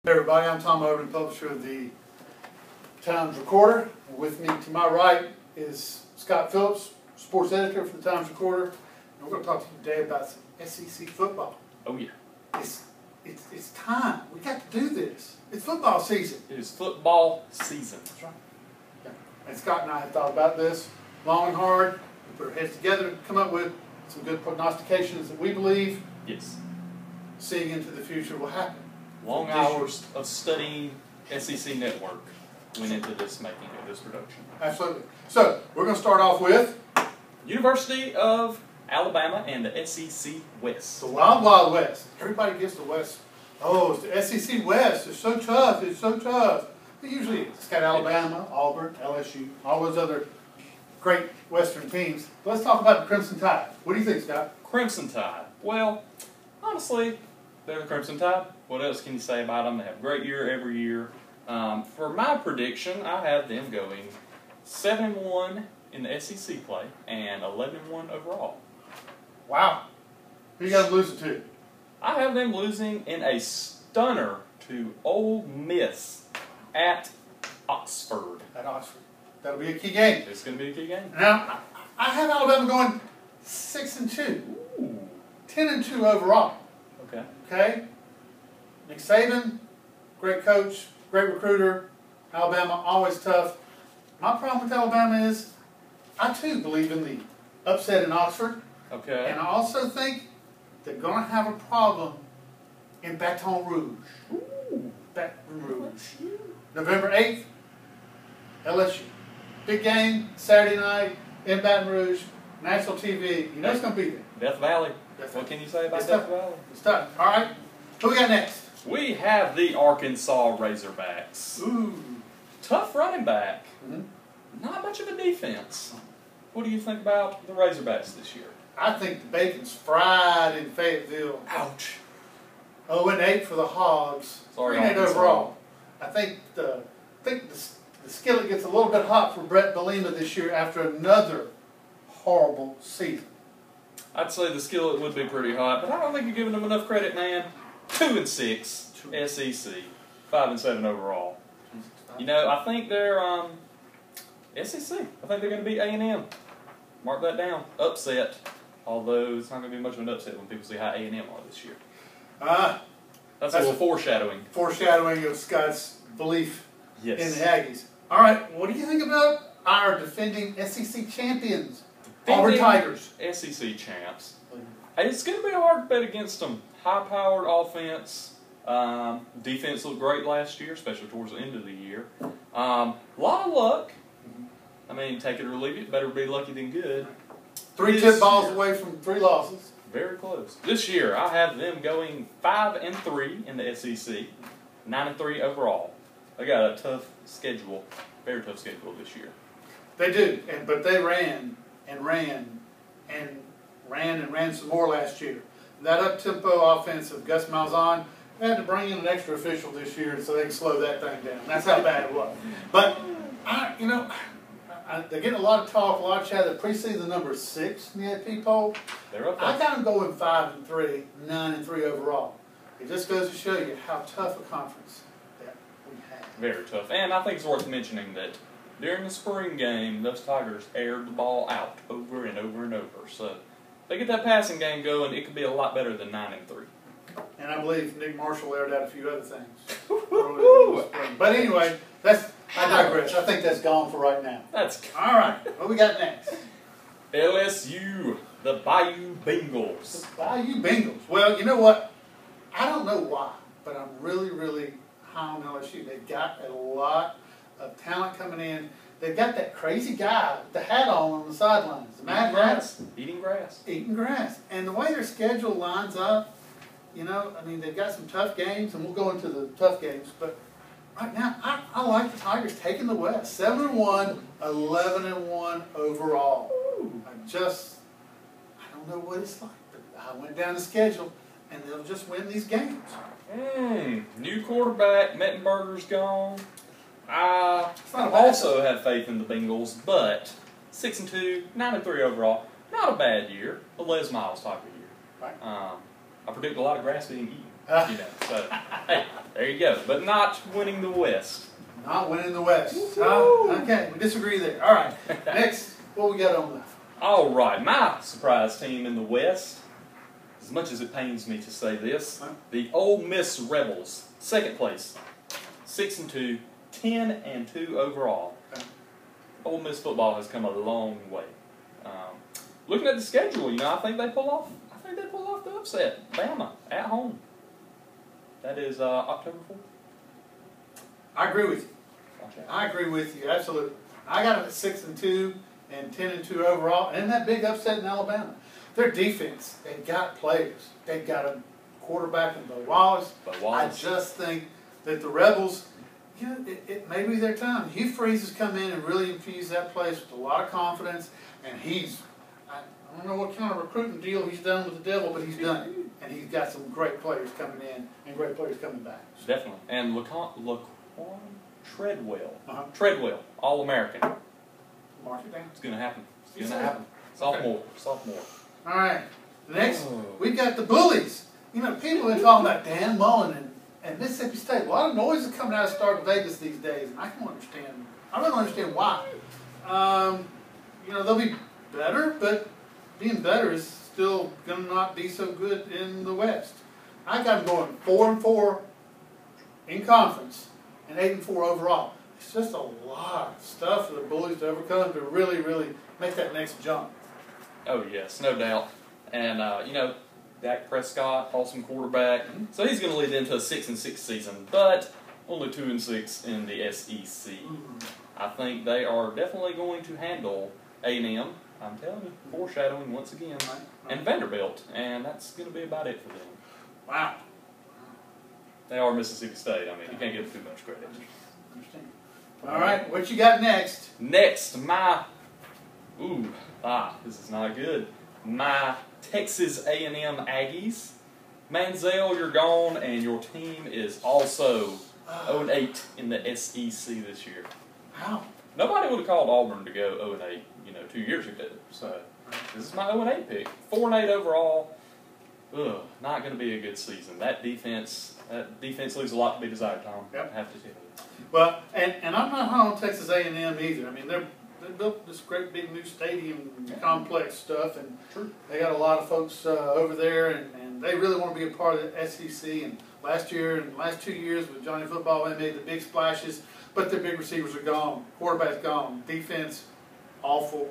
Hey everybody, I'm Tom Overton, publisher of the Times-Recorder. With me to my right is Scott Phillips, sports editor for the Times-Recorder. And we're going to talk to you today about some SEC football. Oh yeah. It's time. We got to do this. It's football season. It is football season. That's right. Yeah. And Scott and I have thought about this long and hard. We put our heads together to come up with some good prognostications that we believe, Yes. seeing into the future, will happen. Long hours of studying SEC Network went into this making of this production. Absolutely. So, we're going to start off with University of Alabama and the SEC West. the Wild Wild West. Everybody gets the West. Oh, it's the SEC West. It's so tough. It's so tough. It usually is. It's got Alabama, Auburn, LSU, all those other great Western teams. Let's talk about the Crimson Tide. What do you think, Scott? Crimson Tide. Well, honestly, they're the Crimson Tide. What else can you say about them? They have a great year every year. For my prediction, I have them going 7-1 in the SEC play and 11-1 overall. Wow. Who you got them losing to? I have them losing in a stunner to Ole Miss at Oxford. At Oxford. That'll be a key game. It's going to be a key game. Now, I have Alabama going 6-2. Ooh. 10-2 overall. Okay. Okay? Nick Saban, great coach, great recruiter. Alabama, always tough. My problem with Alabama is I too believe in the upset in Oxford. Okay. And I also think they're going to have a problem in Baton Rouge. Ooh. Baton Rouge. November 8th, LSU. Big game, Saturday night, in Baton Rouge, national TV. You know it's going to be there. Death Valley. Death What can you say about It's Death tough. Valley? It's tough. All right. Who we got next? We have the Arkansas Razorbacks. Ooh. Tough running back. Mm-hmm. Not much of a defense. What do you think about the Razorbacks this year? I think the bacon's fried in Fayetteville. Ouch. 0-8 for the Hogs. Sorry, 3-8 Arkansas. overall. I think the skillet gets a little bit hot for Brett Bielema this year after another horrible season. I'd say the skillet would be pretty hot, but I don't think you're giving them enough credit, man. 2-6 SEC, 5-7 overall. You know, I think they're SEC. I think they're going to beat A&M. Mark that down. Upset. Although it's not going to be much of an upset when people see how A&M are this year. That's a little foreshadowing. Foreshadowing of Scott's belief Yes. in the Aggies. All right, what do you think about our defending SEC champions, Auburn Tigers? SEC champs. It's going to be hard to bet against them. High-powered offense. Defense looked great last year, especially towards the end of the year. A lot of luck. I mean, take it or leave it. Better be lucky than good. 3 tip balls away from 3 losses. Very close. This year, I have them going 5-3 in the SEC, 9-3 overall. They got a tough schedule, very tough schedule this year. They do, but they ran some more last year. That up-tempo offense of Gus Malzahn, they had to bring in an extra official this year so they can slow that thing down. That's how bad it was. But, they're getting a lot of talk, a lot of chat. The preseason number 6 in the AP poll. They're up there. I got them going 5-3, 9-3 overall. It just goes to show you how tough a conference that we have. Very tough. And I think it's worth mentioning that during the spring game, those Tigers aired the ball out over and over and over. So if they get that passing game going, it could be a lot better than 9-3. And I believe Nick Marshall aired out a few other things. But anyway, I digress. I think that's gone for right now. That's all right. What we got next? LSU, the Bayou Bengals. The Bayou Bengals. Well, you know what? I don't know why, but I'm really, really high on LSU. They've got a lot of talent coming in. They've got that crazy guy with the hat on the sidelines. The Mad Grass. Eating grass. Eating grass. And the way their schedule lines up, they've got some tough games, and we'll go into the tough games, but right now, I like the Tigers taking the West. 7-1, 11-1 overall. I don't know what it's like, but I went down the schedule, and they'll just win these games. New quarterback, Mettenberger's gone. I also have faith in the Bengals, but 6-2, 9-3 overall. Not a bad year. A Les Miles type of year. Right. I predict a lot of grass being eaten. So, hey, there you go. But not winning the West. Not winning the West. Okay, we disagree there. All right, next, what we got on the... All right, my surprise team in the West, as much as it pains me to say this, the Ole Miss Rebels, second place, 6-2, 10-2 overall. Ole Miss football has come a long way. Looking at the schedule, I think they pull off the upset. Bama at home. That is October 4th. I agree with you. I agree with you, absolutely. I got them at 6-2 and 10-2 overall, and that big upset in Alabama. Their defense, they got players. They got a quarterback in Bo Wallace. I just think that the Rebels, it may be their time. Hugh Freeze has come in and really infused that place with a lot of confidence, and I don't know what kind of recruiting deal he's done with the devil, but he's done it. And he's got some great players coming in and great players coming back. Definitely. And Laquan Treadwell, All-American. Mark it down. It's going to happen. It's going to happen. Sophomore. All right. Next, we got the bullies. People have been talking about Dan Mullen and Mississippi State. A lot of noise is coming out of Stark Vegas these days, and I don't understand. I really don't understand why. They'll be better, but being better is still going to not be so good in the West. I got them going 4-4 in conference and 8-4 overall. It's just a lot of stuff for the bullies to overcome to really, really make that next jump. Oh, yes, no doubt. And, Dak Prescott, awesome quarterback. So he's going to lead into a 6-6 season, but only 2-6 in the SEC. I think they are definitely going to handle A&M. I'm telling you, foreshadowing once again. And Vanderbilt, and that's going to be about it for them. Wow. They are Mississippi State. You can't give them too much credit. All right, what you got next? Next, this is not good. My Texas A&M Aggies. Manziel, you're gone, and your team is also 0-8 in the SEC this year. Wow. Nobody would have called Auburn to go 0-8, 2 years ago. So this is my 0-8 pick. 4-8 overall. Not going to be a good season. That defense leaves a lot to be desired, Tom. Yep. I have to tell you. Well, and I'm not high on Texas A&M either. They built this great big new stadium complex stuff, and they got a lot of folks over there, and they really want to be a part of the SEC. And last year and the last 2 years with Johnny Football, they made the big splashes, but their big receivers are gone, quarterback's gone, defense, awful.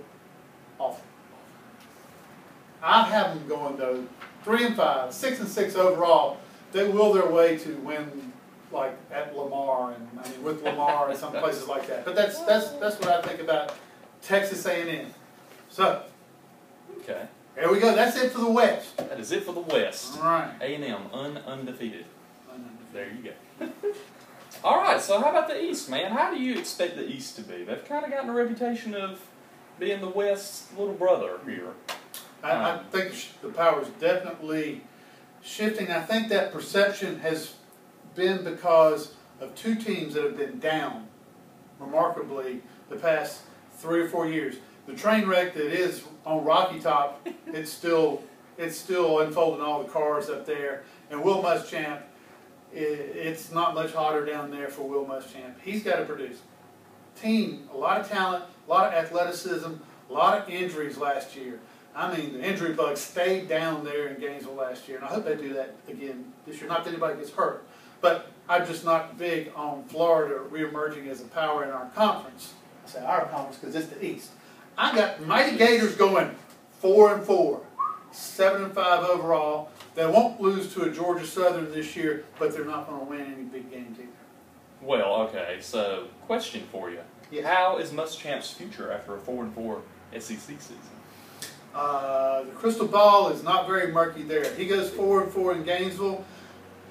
I have them going though 3-5, 6-6 overall. They will their way to win, like at Lamar and with Lamar and some places like that. But that's what I think about Texas A&M. So, okay, there we go. That's it for the West. That is it for the West. All right. A&M undefeated. There you go. All right. So how about the East, man? How do you expect the East to be? They've kind of gotten a reputation of being the West's little brother here. I think the power is definitely shifting. I think that perception has been because of two teams that have been down remarkably the past 3 or 4 years. The train wreck that is on Rocky Top, it's still unfolding all the cars up there. And Will Muschamp, it's not much hotter down there for Will Muschamp. He's got to produce. Team, a lot of talent, a lot of athleticism, a lot of injuries last year. The injury bug stayed down there in Gainesville last year, and I hope they do that again this year. Not that anybody gets hurt, but I'm just not big on Florida reemerging as a power in our conference. I say our conference because it's the East. I got Mighty Gators going 4-4, 7-5 overall. They won't lose to a Georgia Southern this year, but they're not going to win any big games either. Well, okay, so question for you. Yes. How is Muschamp's future after a 4-4 SEC season? The crystal ball is not very murky there. He goes 4-4 in Gainesville.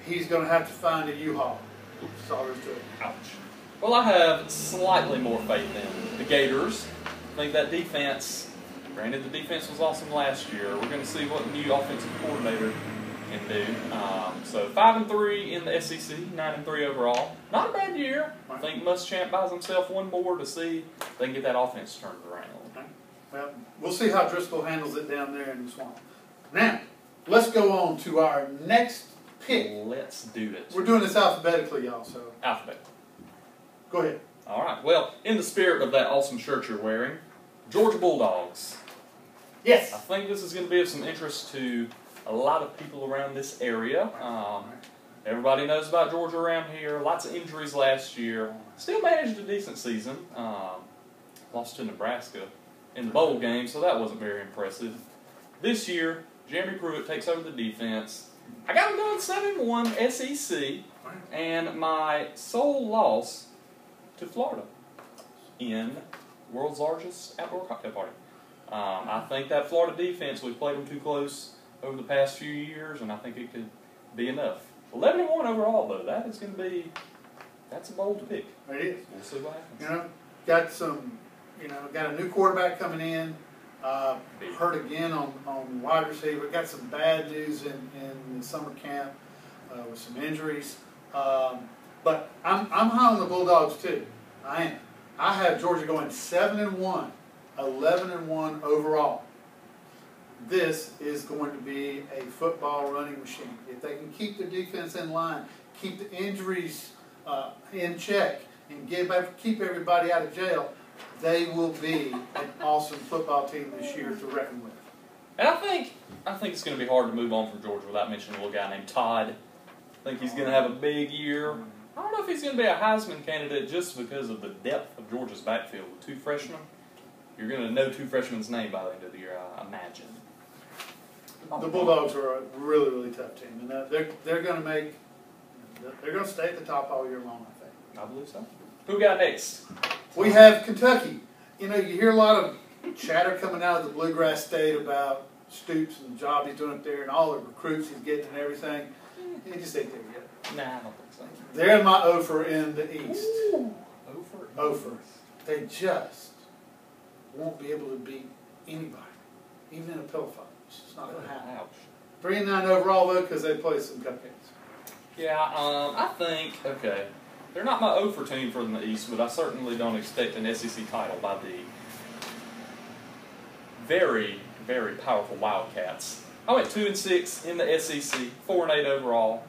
He's going to have to find a U-Haul. That's all there's to it. Ouch. Well, I have slightly more faith in the Gators. I think that defense, granted the defense was awesome last year, we're going to see what the new offensive coordinator can do. So 5-3 in the SEC, 9-3 overall. Not a bad year. I think Muschamp buys himself one more to see if they can get that offense turned around. Okay. Well, we'll see how Driscoll handles it down there in the swamp. Now, let's go on to our next pick. Let's do it. We're doing this alphabetically, y'all, so. Alphabet. Go ahead. All right. Well, in the spirit of that awesome shirt you're wearing, Georgia Bulldogs. Yes. I think this is going to be of some interest to a lot of people around this area. Everybody knows about Georgia around here. Lots of injuries last year. Still managed a decent season. Lost to Nebraska in the bowl game, so that wasn't very impressive. This year, Jeremy Pruitt takes over the defense. I got them going 7-1 SEC, and my sole loss to Florida in the world's largest outdoor cocktail party. I think that Florida defense, we've played them too close over the past few years, and I think it could be enough. 11-1 overall, though. That is going to be, that's a bold pick. It is. We'll see what happens. You know, got some, got a new quarterback coming in. Hurt again on wide receiver. Got some bad news in the summer camp with some injuries. But I'm high on the Bulldogs too. I am. I have Georgia going 7-1, 11-1 overall. This is going to be a football running machine. If they can keep their defense in line, keep the injuries in check, and keep everybody out of jail, they will be an awesome football team this year to reckon with. And I think it's going to be hard to move on from Georgia without mentioning a little guy named Todd. I think he's going to have a big year. I don't know if he's going to be a Heisman candidate just because of the depth of Georgia's backfield with 2 freshmen. You're going to know 2 freshmen's name by the end of the year, I imagine. The Bulldogs are a really, really tough team, and they're going to stay at the top all year long, I think. I believe so. Who we got next? We have Kentucky. You hear a lot of chatter coming out of the Bluegrass State about Stoops and the job he's doing up there and all the recruits he's getting and everything. He just ain't there yet. Nah, I don't think so. They're my Ofer in the East. Ooh, Ofer. They just won't be able to beat anybody, even in a pillow fight. It's just not going to happen. Ouch. 3-9 overall, though, because they play some cupcakes. Yeah, I think, okay, they're not my Ofer team from the East, but I certainly don't expect an SEC title by the very, very powerful Wildcats. I went 2-6 in the SEC, 4-8 overall.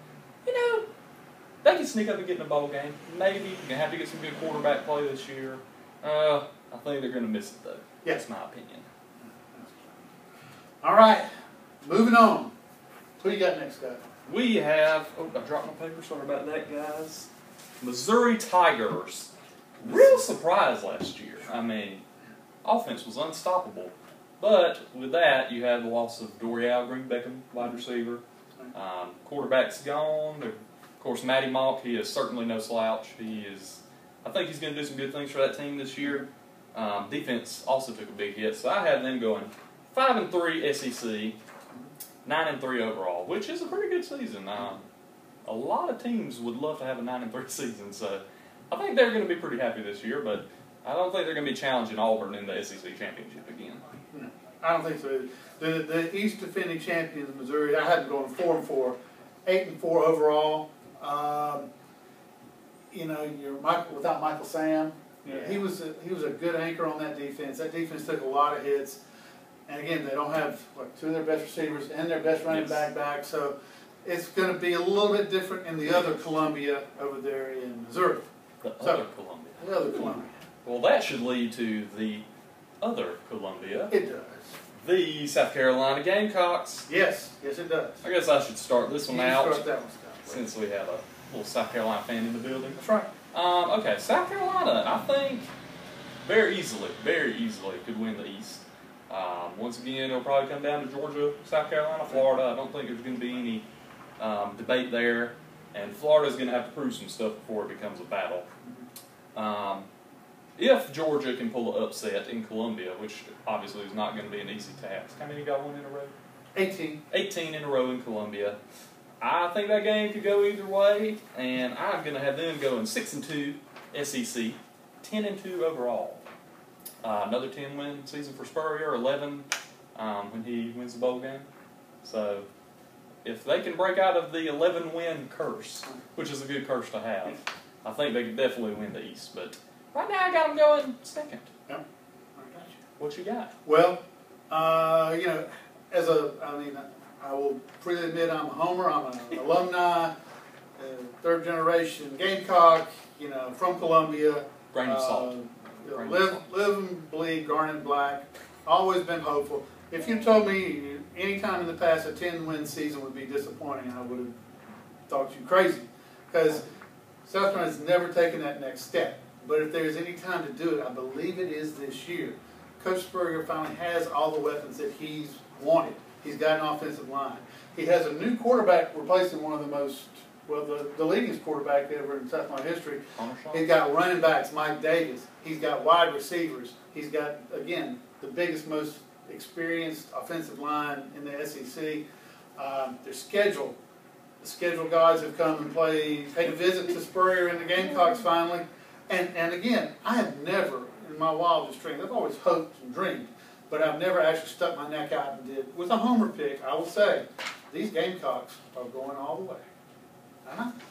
They can sneak up and get in a bowl game. Maybe. You're going to have to get some good quarterback play this year. I think they're going to miss it, though. Yeah. That's my opinion. All right. Moving on. Who you got next, Scott? We have, I dropped my paper. Sorry about that, guys. Missouri Tigers. Real surprise last year. I mean, offense was unstoppable. But with that, you had the loss of Dorial Green-Beckham, wide receiver. Quarterback's gone. Of course, Matty Mock, he is certainly no slouch. I think he's going to do some good things for that team this year. Defense also took a big hit. So I had them going 5-3 SEC, 9-3 overall, which is a pretty good season. A lot of teams would love to have a 9-3 season, so I think they're going to be pretty happy this year, but I don't think they're going to be challenging Auburn in the SEC championship again. No, I don't think so. The East defending champions, Missouri, I had them going 4-4, 8-4 overall. You're without Michael Sam. Yeah. He was a good anchor on that defense. That defense took a lot of hits, and again, they don't have 2 of their best receivers and their best running back. So it's going to be a little bit different in the other Columbia over there in Missouri. The other Columbia. The other Columbia. Well, that should lead to the other Columbia. It does. The South Carolina Gamecocks. Yes, it does. I guess I should start this one out Start that one, Scott. since we have a little South Carolina fan in the building. That's right. Okay, South Carolina, I think very easily could win the East. Once again, it'll probably come down to Georgia, South Carolina, Florida. I don't think there's going to be any debate there. And Florida's going to have to prove some stuff before it becomes a battle. If Georgia can pull an upset in Columbia, which obviously is not going to be an easy task. How many got one in a row? 18. 18 in a row in Columbia. I think that game could go either way, and I'm going to have them going 6-2 SEC, 10-2 overall. Another 10-win season for Spurrier, 11 when he wins the bowl game. So if they can break out of the 11-win curse, which is a good curse to have, I think they could definitely win the East. But right now I got them going second. Yep. I got you. What you got? Well, I will freely admit I'm a homer. I'm an alumni, third generation Gamecock, you know, from Columbia. Grain of salt. Live and bleed Garnet Black. Always been hopeful. If you told me any time in the past a 10-win season would be disappointing, I would have thought you crazy. Because South Carolina's never taken that next step. But if there's any time to do it, I believe it is this year. Coach Spurrier finally has all the weapons that he's wanted. He's got an offensive line. He has a new quarterback replacing one of the most, well, the leading quarterback ever in South Carolina history. He's got running backs, Mike Davis. He's got wide receivers. He's got, again, the biggest, most experienced offensive line in the SEC. Their schedule. The schedule gods have come and paid a visit to Spurrier and the Gamecocks finally. And again, I have never, in my wildest dreams, I've always hoped and dreamed, but I've never actually stuck my neck out and did. With a homer pick, I will say, these Gamecocks are going all the way.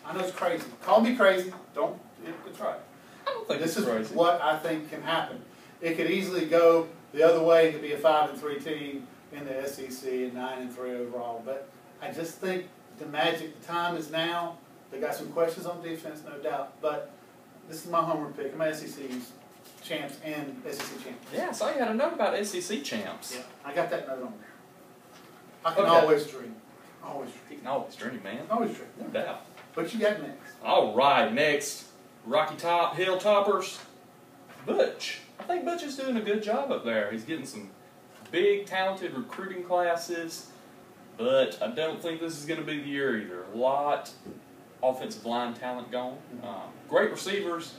I know it's crazy. Call me crazy. Don't. It's right. I don't think this it's crazy. This is what I think can happen. It could easily go the other way. It could be a 5-3 team in the SEC and 9-3 overall. But I just think the magic, the time is now. They got some questions on defense, no doubt. But this is my homer pick. I'm SEC champs and SEC champions. Yeah, so you had a note about SEC champs. Yeah, I got that note on there. I can always dream. Always dream. You can always dream, man. Always dream. No doubt. What you got next? All right, next, Rocky Top Hill Toppers, Butch. I think Butch is doing a good job up there. He's getting some big, talented recruiting classes, but I don't think this is going to be the year either. A lot offensive line talent gone. Great receivers.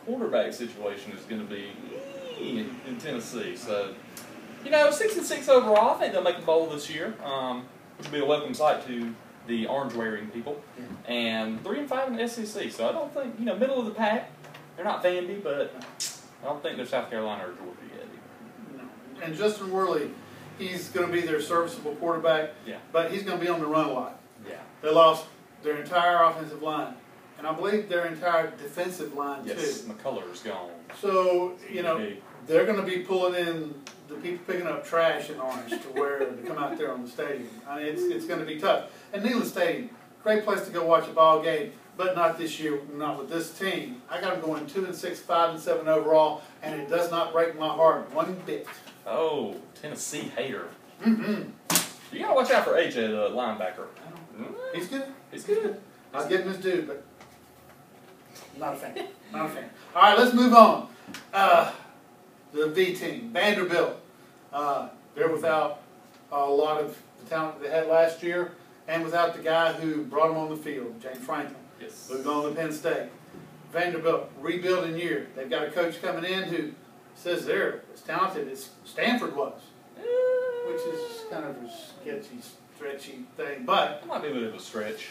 Quarterback situation is going to be in Tennessee. So, you know, 6-6 overall. I think they'll make a bowl this year, which will be a welcome sight to the orange-wearing people. And 3-5 in the SEC. So I don't think, you know, middle of the pack. They're not Vandy, but I don't think they're South Carolina or Georgia yet either. No. And Justin Worley, he's going to be their serviceable quarterback. Yeah. But he's going to be on the run a lot. Yeah. They lost their entire offensive line. And I believe their entire defensive line, too. Yes, McCullers gone. So, you know, they're going to be pulling in the people picking up trash in Orange to come out there on the stadium. I mean, it's going to be tough. And Neyland Stadium, great place to go watch a ball game, but not this year, not with this team. I got them going 2-6, 5-7 overall, and it does not break my heart one bit. Oh, Tennessee hater. Mm-hmm. You got to watch out for AJ, the linebacker. He's good. He's good. I'll give him his due, but not a fan. Not a fan. All right, let's move on. The V team, Vanderbilt. They're without a lot of the talent they had last year, and without the guy who brought them on the field, James Franklin. Yes. Moved on to Penn State. Vanderbilt, rebuilding year. They've got a coach coming in who says they're as talented as Stanford was, which is kind of a sketchy, stretchy thing. But it might be a bit of a stretch.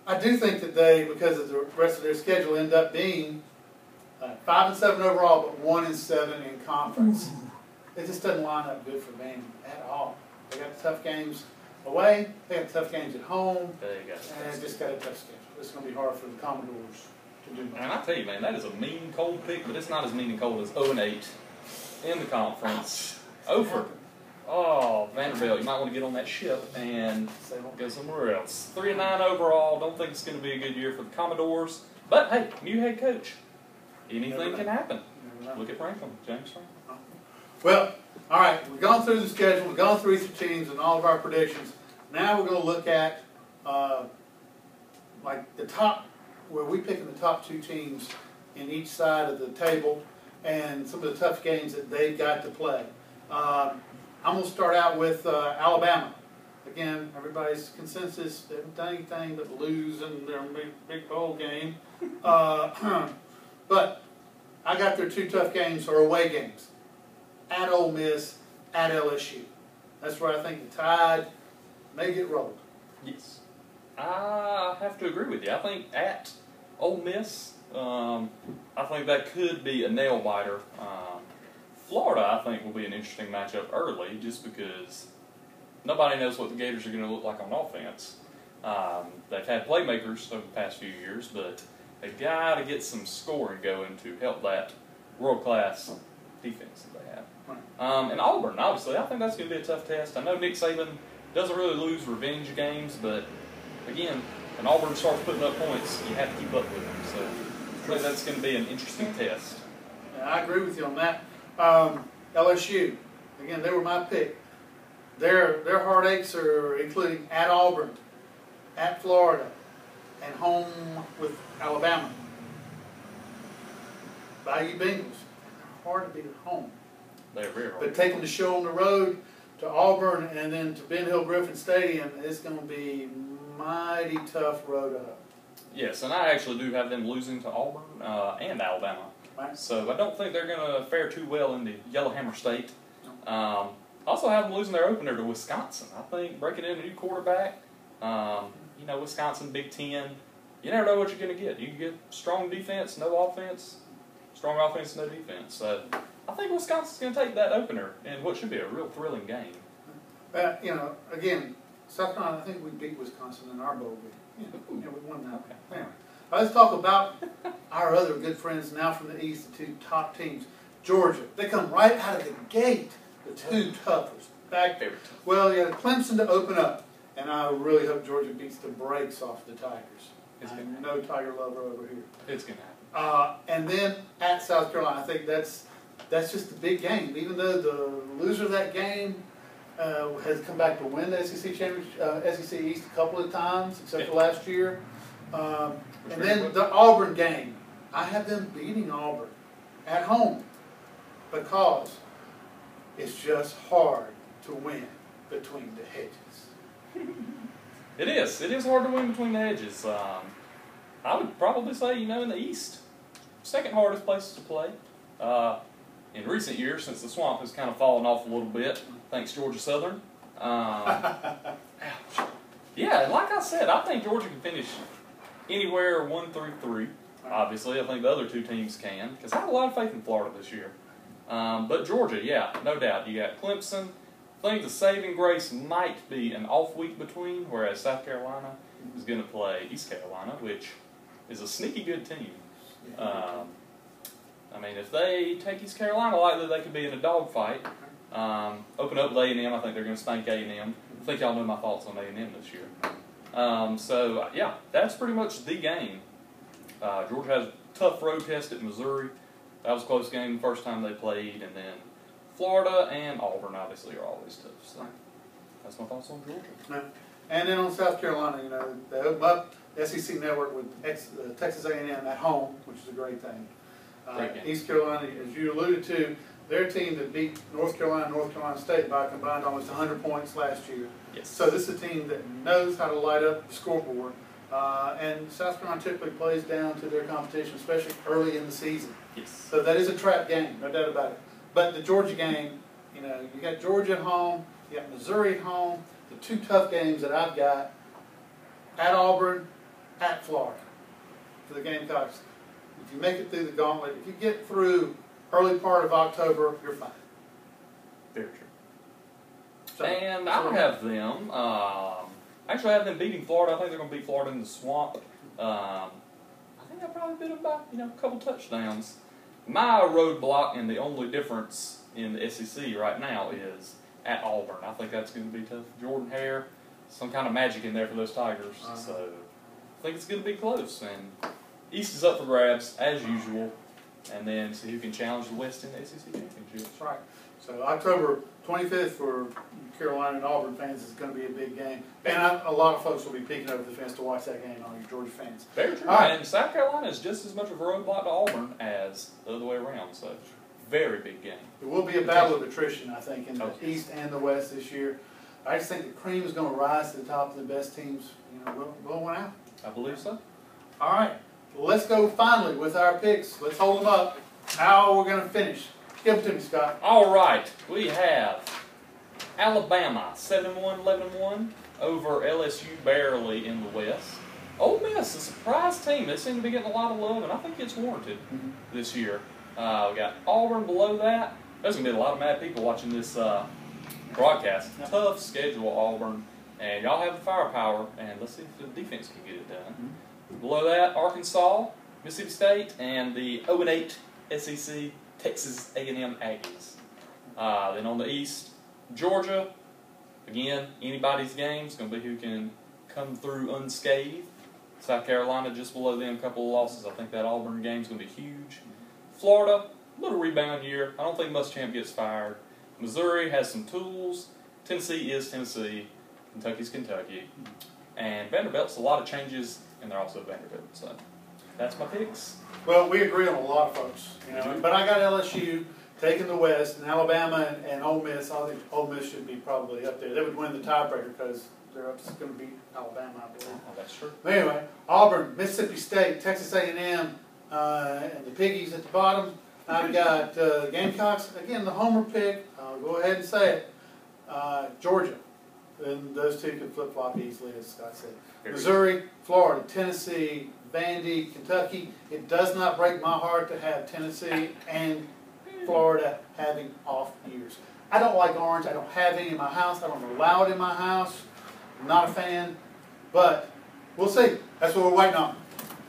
I do think that they, because of the rest of their schedule, end up being 5-7 overall, but 1-7 in conference. It just doesn't line up good for Vandy at all. They got tough games away. They got tough games at home. And just got a tough schedule. It's going to be hard for the Commodores to do that. And I tell you, man, that is a mean, cold pick, but it's not as mean and cold as 0-8 in the conference. Over. Oh, Vanderbilt, you might want to get on that ship and go somewhere else. 3-9 overall. Don't think it's going to be a good year for the Commodores. But, hey, new head coach. Anything can happen. Look at Franklin, James Franklin. Well, all right, we've gone through the schedule, we've gone through each teams and all of our predictions. Now we're going to look at like the top, where we pick the top two teams in each side of the table and some of the tough games that they've got to play. I'm going to start out with Alabama. Again, everybody's consensus, they haven't done anything but lose in their big bowl game. But I got their two tough games, or away games. At Ole Miss, at LSU. That's where I think the Tide may get rolled. Yes. I have to agree with you. I think at Ole Miss, I think that could be a nail-biter. Florida, I think, will be an interesting matchup early, just because nobody knows what the Gators are going to look like on offense. They've had playmakers over the past few years, but they've got to get some scoring going to help that world-class defense that they have. And Auburn, obviously, I think that's going to be a tough test. I know Nick Saban doesn't really lose revenge games, but again, when Auburn starts putting up points, you have to keep up with them. So I think that's going to be an interesting test. Yeah, I agree with you on that. LSU, again, they were my pick. Their heartaches are including at Auburn, at Florida, and home with Alabama. Bayou Bengals. They're hard to beat at home. They're very hard. But taking the show on the road to Auburn and then to Ben Hill Griffin Stadium, it's going to be mighty tough road up. Yes, and I actually do have them losing to Auburn and Alabama. Right. So I don't think they're going to fare too well in the Yellowhammer State. Also have them losing their opener to Wisconsin. I think breaking in a new quarterback, you know, Wisconsin, Big Ten, you never know what you're going to get. You can get strong defense, no offense, strong offense, no defense. So I think Wisconsin's going to take that opener in what should be a real thrilling game. You know, again, South Carolina, I think we beat Wisconsin in our bowl game. Yeah, we won that. Okay. Anyway, let's talk about our other good friends now from the East, the two top teams. Georgia, they come right out of the gate, the two toughest. Back there. Well, you had Clemson to open up, and I really hope Georgia beats the brakes off the Tigers. I'm no Tiger lover over here. It's going to happen. And then at South Carolina, I think that's just a big game. Even though the loser of that game has come back to win the SEC championship, SEC East a couple of times, except for last year. And then the Auburn game, I have them beating Auburn at home because it's just hard to win between the hedges. It is. It is hard to win between the hedges. I would probably say, you know, in the East, second hardest places to play. In recent years, since the swamp has kind of fallen off a little bit, thanks Georgia Southern. Yeah, like I said, I think Georgia can finish anywhere 1 through 3. Obviously, I think the other two teams can, because I have a lot of faith in Florida this year. But Georgia, yeah, no doubt. You got Clemson. I think the saving grace might be an off week between, whereas South Carolina is going to play East Carolina, which is a sneaky good team. I mean, if they take East Carolina, likely they could be in a dogfight. Open up with A&M, I think they're going to spank A&M. I think y'all know my thoughts on A&M this year. So, yeah, that's pretty much the game. Georgia has a tough road test at Missouri. That was a close game the first time they played, and then Florida and Auburn obviously are always tough. So that's my thoughts on Georgia. Yeah. And then on South Carolina, you know, they open up the SEC network with Texas A&M at home, which is a great thing. East Carolina, as you alluded to, their team that beat North Carolina State by combined almost 100 points last year. Yes. So this is a team that knows how to light up the scoreboard. And South Carolina typically plays down to their competition, especially early in the season. Yes. So that is a trap game, no doubt about it. But the Georgia game, you know, you got Georgia at home, you got Missouri at home. The two tough games that I've got at Auburn, at Florida for the Gamecocks. If you make it through the gauntlet, if you get through early part of October, you're fine. Very true. So, and I have them. Actually, I have them beating Florida. I think they're going to beat Florida in the swamp. I think I probably beat them by a couple touchdowns. My roadblock and the only difference in the SEC right now is at Auburn. I think that's going to be tough. Jordan Hare, some kind of magic in there for those Tigers. So I think it's going to be close. And East is up for grabs, as usual. And then see who can challenge the West in the SEC Championship. That's right. So October 25th for Carolina and Auburn fans is going to be a big game. And a lot of folks will be peeking over the fence to watch that game, all you Georgia fans. Very true. Right. And South Carolina is just as much of a roadblock to Auburn as the other way around. So very big game. It will be a battle of attrition, I think, in the East and the West this year. I just think the cream is going to rise to the top of the best teams. Will win out. I believe so. All right. Let's go finally with our picks. Let's hold them up. How we're going to finish. Give it to me, Scott. All right. We have Alabama 7-1, 11-1 over LSU barely in the West. Ole Miss, a surprise team. They seem to be getting a lot of love, and I think it's warranted this year. We got Auburn below that. There's going to be a lot of mad people watching this broadcast. Tough schedule, Auburn. And y'all have the firepower, and let's see if the defense can get it done. Below that, Arkansas, Mississippi State, and the 0-8 SEC Texas A&M Aggies. Then on the East, Georgia, Again, anybody's game is going to be who can come through unscathed. South Carolina just below them, a couple of losses. I think that Auburn game is going to be huge. Florida, a little rebound year. I don't think Muschamp gets fired. Missouri has some tools. Tennessee is Tennessee. Kentucky's Kentucky. And Vanderbilt's a lot of changes, and they're also Vanderbilt. So that's my picks. Well, we agree on a lot of folks, you know. But I got LSU taking the West, and Alabama and Ole Miss. I think Ole Miss should be probably up there. They would win the tiebreaker because they're going to beat Alabama, I believe. Oh, that's true. But anyway, Auburn, Mississippi State, Texas A&M, and the Piggies at the bottom. I've got Gamecocks. Again, the homer pick. I'll go ahead and say it. Georgia. And those two can flip-flop easily, as Scott said. Missouri, Florida, Tennessee, Vandy, Kentucky. It does not break my heart to have Tennessee and Florida having off years. I don't like orange. I don't have any in my house. I don't allow it in my house. I'm not a fan. But we'll see. That's what we're waiting on.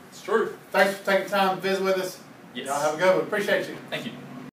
It's true. Thanks for taking time to visit with us. Yes. Y'all have a good one. Appreciate you. Thank you.